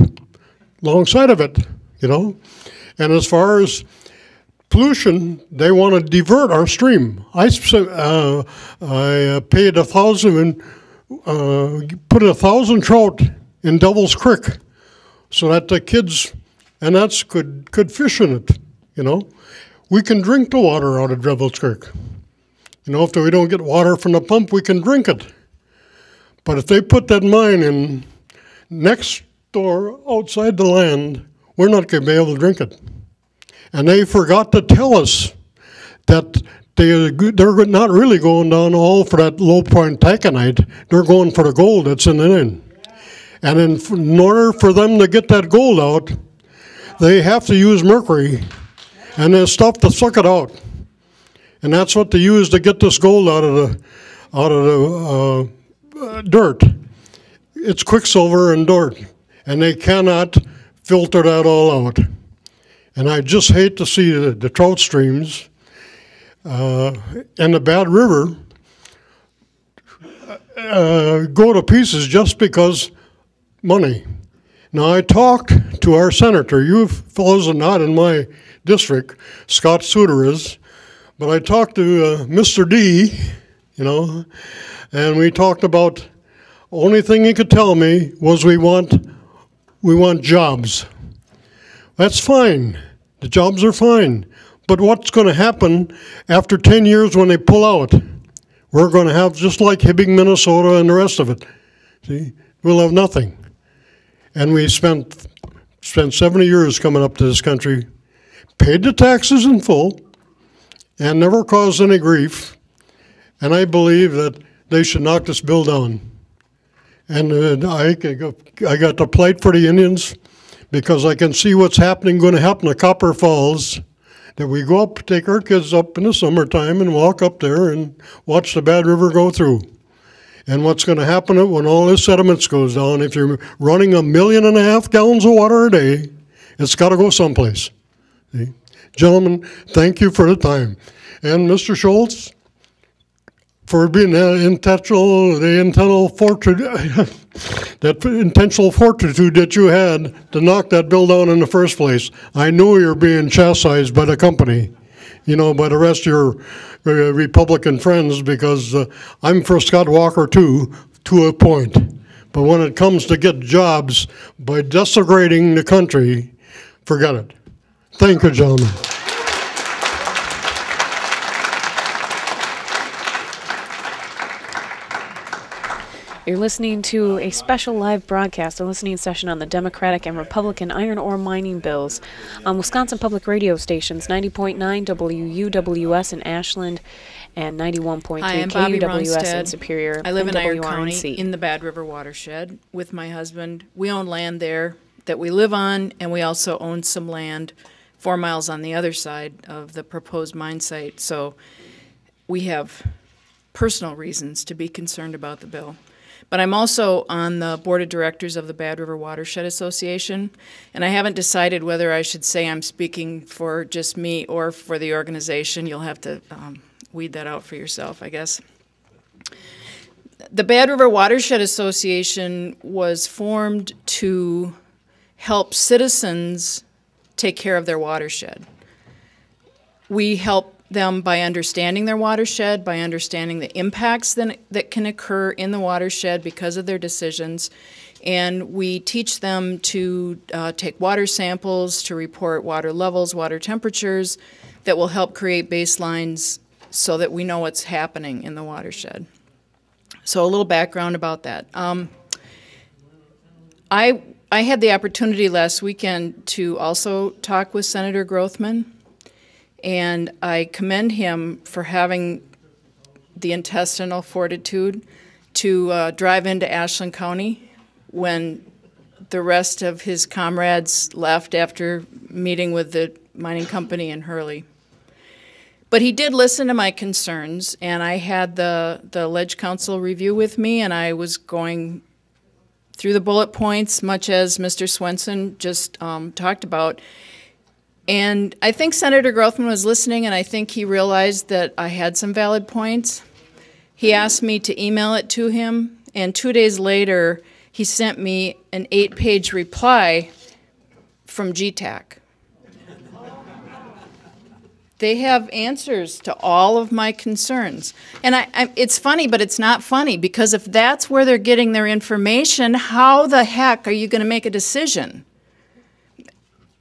S15: alongside of it, you know. And as far as pollution, they want to divert our stream. I paid 1,000 and put 1,000 trout in Devil's Creek so that the kids and that's could fish in it, you know. We can drink the water out of Devil's Creek. You know, if we don't get water from the pump, we can drink it. But if they put that mine in next door outside the land, we're not going to be able to drink it. And they forgot to tell us that they're not really going down all for that low point taconite. They're going for the gold that's in it. And in order for them to get that gold out, they have to use mercury and there's stuff to suck it out. And that's what they use to get this gold out of the dirt. It's quicksilver and dirt, and they cannot filter that all out. And I just hate to see the trout streams and the Bad River go to pieces just because money. Now, I talked to our senator. You fellows are not in my district. Scott Souter is. But I talked to Mr. D, you know, and we talked about, only thing he could tell me was we want jobs. That's fine. The jobs are fine. But what's going to happen after 10 years when they pull out? We're going to have just like Hibbing, Minnesota and the rest of it. See, we'll have nothing. And we spent 70 years coming up to this country, paid the taxes in full, and never caused any grief. And I believe that they should knock this bill down. And I got the plight for the Indians because I can see what's going to happen to Copper Falls, that we go up, take our kids up in the summertime and walk up there and watch the Bad River go through. And what's going to happen when all this sediments goes down, if you're running 1.5 million gallons of water a day, it's got to go someplace. See? Gentlemen, thank you for the time. And Mr. Schultz, for being the intentional fortitude that you had to knock that bill down in the first place. I knew you were being chastised by the company, you know, by the rest of your Republican friends, because I'm for Scott Walker too, to a point. But when it comes to get jobs by desecrating the country, forget it. Thank you, gentlemen.
S6: You're listening to a special live broadcast, a listening session on the Democratic and Republican iron ore mining bills on Wisconsin Public Radio stations 90.9 WUWS in Ashland and 91.3 KUWS in Superior.
S16: I live in Iron
S6: WRNC.
S16: County in the Bad River watershed with my husband. We own land there that we live on, and we also own some land 4 miles on the other side of the proposed mine site. So we have personal reasons to be concerned about the bill. But I'm also on the board of directors of the Bad River Watershed Association, and I haven't decided whether I should say I'm speaking for just me or for the organization. You'll have to weed that out for yourself, I guess. The Bad River Watershed Association was formed to help citizens take care of their watershed. We help them by understanding their watershed, by understanding the impacts that can occur in the watershed because of their decisions, and we teach them to take water samples, to report water levels, water temperatures, that will help create baselines so that we know what's happening in the watershed. So a little background about that. I had the opportunity last weekend to also talk with Senator Grothman, and I commend him for having the intestinal fortitude to drive into Ashland County when the rest of his comrades left after meeting with the mining company in Hurley. But he did listen to my concerns, and I had the Ledge Council review with me, and I was going through the bullet points, much as Mr. Swenson just talked about. And I think Senator Grothman was listening, and I think he realized that I had some valid points. He asked me to email it to him, and 2 days later, he sent me an 8-page reply from GTAC. They have answers to all of my concerns. And it's funny, but it's not funny, because if that's where they're getting their information, how the heck are you going to make a decision?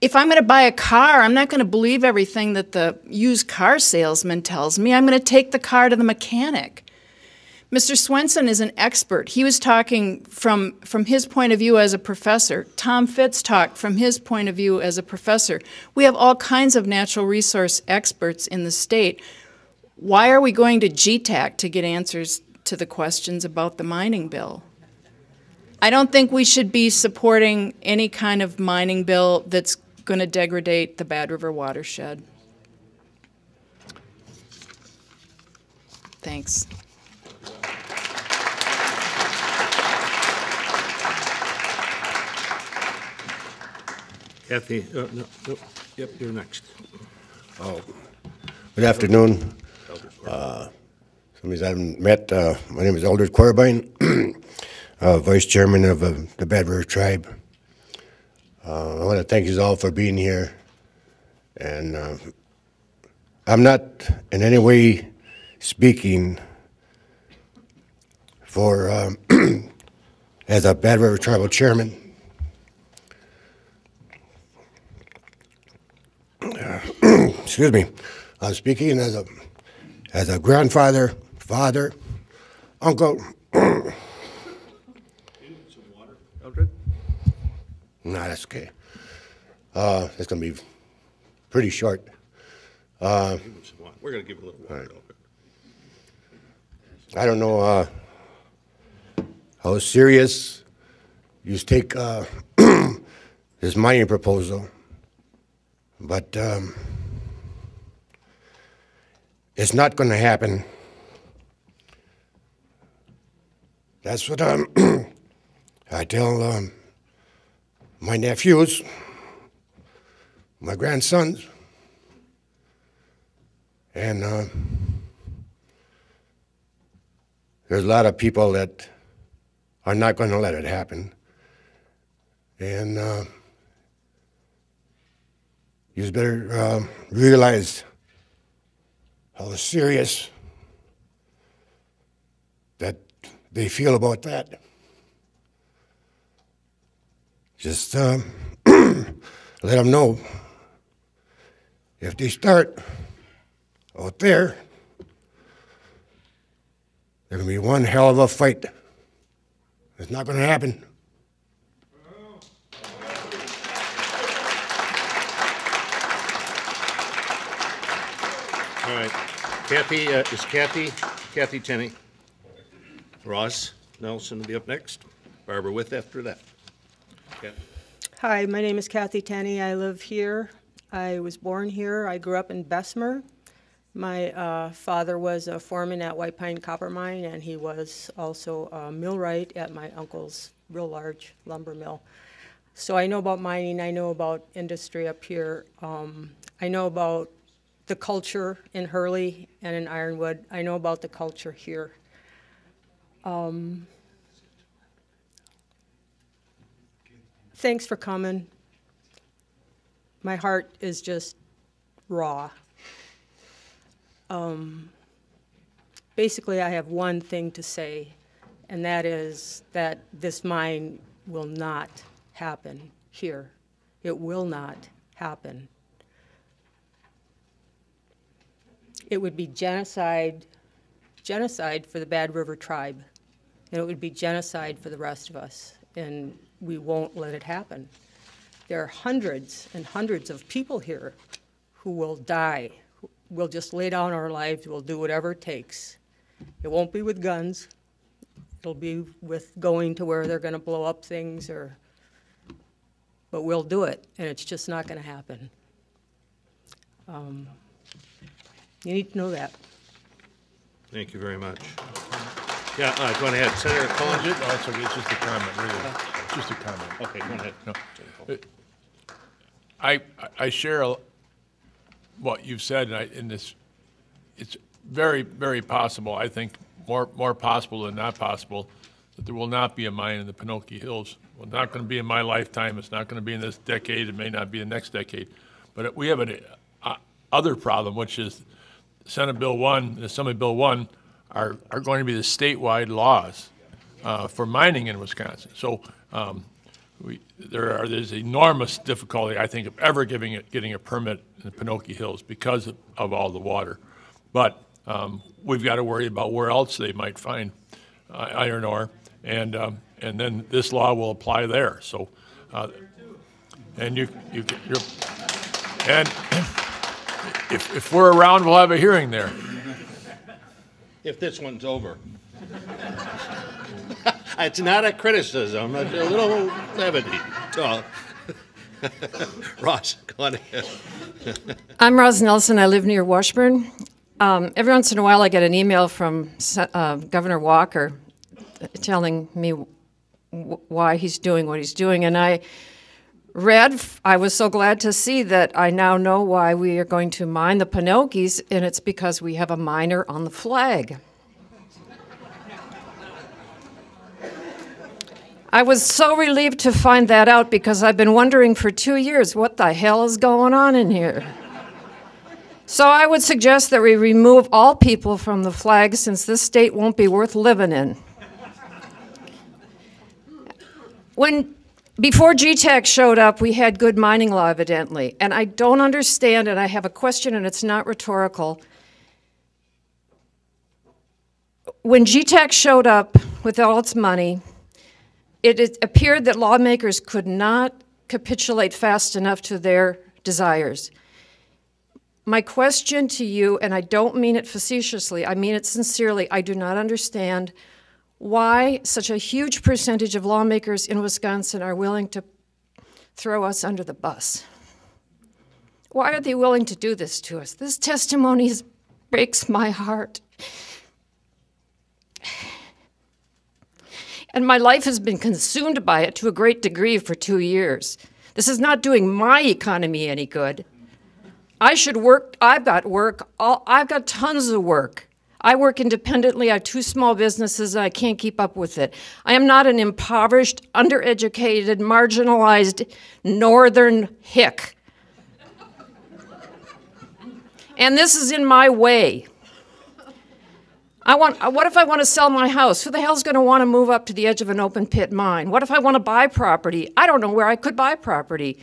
S16: If I'm going to buy a car, I'm not going to believe everything that the used car salesman tells me. I'm going to take the car to the mechanic. Mr. Swenson is an expert. He was talking from his point of view as a professor. Tom Fitz talked from his point of view as a professor. We have all kinds of natural resource experts in the state. Why are we going to GTAC to get answers to the questions about the mining bill? I don't think we should be supporting any kind of mining bill that's going to degrade the Bad River watershed. Thanks.
S2: Kathy, no, yep, you're next.
S17: Oh, good afternoon. Some of you I haven't met, my name is Eldred Corbine, Vice Chairman of the Bad River Tribe. I want to thank you all for being here. And I'm not in any way speaking for, as a Bad River Tribal Chairman. Excuse me. I'm speaking as a grandfather, father, uncle.
S2: Some water, Eldred?
S17: No, that's okay. It's going to be pretty short.
S2: We're going to give a little water.
S17: Right. I don't know how serious you take this mining proposal, but it's not going to happen. That's what I tell my nephews, my grandsons, and there's a lot of people that are not going to let it happen. And you better realize how serious that they feel about that. Just let them know if they start out there, there's going to be one hell of a fight. It's not going to happen.
S2: All right. Kathy, is Kathy Tenney. Ross Nelson will be up next. Barbara With after that. Kathy.
S18: Hi, my name is Kathy Tenney. I live here. I was born here. I grew up in Bessemer. My father was a foreman at White Pine Copper Mine, and he was also a millwright at my uncle's real large lumber mill. So I know about mining. I know about industry up here. I know about the culture in Hurley and in Ironwood. I know about the culture here. Thanks for coming. My heart is just raw. Basically, I have one thing to say, and that is that this mine will not happen here. It will not happen. It would be genocide for the Bad River tribe, and it would be genocide for the rest of us, and we won't let it happen. There are hundreds and hundreds of people here who will die. We'll just lay down our lives, we'll do whatever it takes. It won't be with guns, it'll be with going to where they're gonna blow up things, but we'll do it, and it's just not gonna happen. You need to know that.
S2: Thank you very much. Yeah, go ahead. Senator Collins.
S5: It's okay. It's just a comment, really. Just a comment.
S2: Okay, go ahead.
S5: No. I share what you've said, and it's very, very possible, I think more possible than not possible, that there will not be a mine in the Penokee Hills. Well, not going to be in my lifetime. It's not going to be in this decade. It may not be the next decade. But we have an other problem, which is Senate Bill 1 and Assembly Bill 1 are going to be the statewide laws for mining in Wisconsin. So there's enormous difficulty, I think, of ever getting a permit in the Penokee Hills because of all the water. But we've got to worry about where else they might find iron ore, and then this law will apply there. So, and you're and if we're around, we'll have a hearing there.
S2: If this one's over. It's not a criticism, a little levity. So, Ross, go on ahead.
S19: I'm Roz Nelson. I live near Washburn. Every once in a while I get an email from Governor Walker telling me why he's doing what he's doing. And I was so glad to see that I now know why we are going to mine the Penokees, and it's because we have a miner on the flag. I was so relieved to find that out because I've been wondering for 2 years what the hell is going on in here. So I would suggest that we remove all people from the flag since this state won't be worth living in. Before GTAC showed up, we had good mining law, evidently, and I don't understand, and I have a question, and it's not rhetorical. When GTAC showed up with all its money, it appeared that lawmakers could not capitulate fast enough to their desires. My question to you, and I don't mean it facetiously, I mean it sincerely, I do not understand why such a huge percentage of lawmakers in Wisconsin are willing to throw us under the bus. Why are they willing to do this to us? This testimony breaks my heart. And my life has been consumed by it to a great degree for 2 years. This is not doing my economy any good. I should work, I've got work, I've got tons of work. I work independently, I have 2 small businesses, and I can't keep up with it. I am not an impoverished, undereducated, marginalized northern hick. And this is in my way. What if I want to sell my house? Who the hell's going to want to move up to the edge of an open pit mine? What if I want to buy property? I don't know where I could buy property.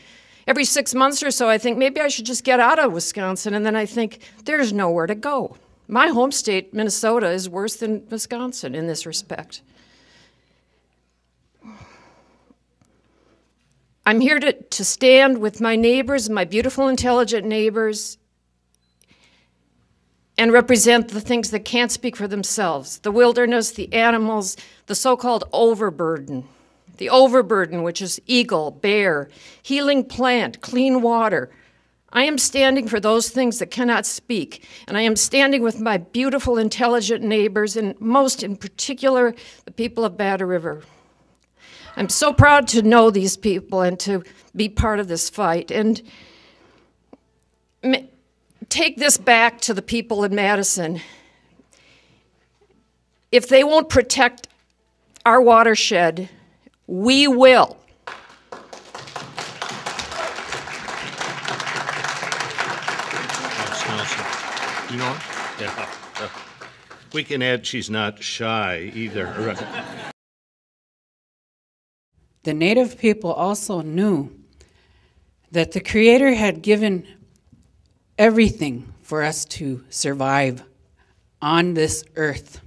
S19: Every 6 months or so, I think maybe I should just get out of Wisconsin, and then I think there's nowhere to go. My home state, Minnesota, is worse than Wisconsin in this respect. I'm here to stand with my neighbors, my beautiful, intelligent neighbors, and represent the things that can't speak for themselves, the wilderness, the animals, the so-called overburden. The overburden, which is eagle, bear, healing plant, clean water. I am standing for those things that cannot speak, and I am standing with my beautiful, intelligent neighbors, and most in particular, the people of Bad River. I'm so proud to know these people and to be part of this fight. And take this back to the people in Madison. If they won't protect our watershed, we will.
S2: You know what? Yeah. We can add she's not shy either.
S20: The Native people also knew that the Creator had given everything for us to survive on this earth.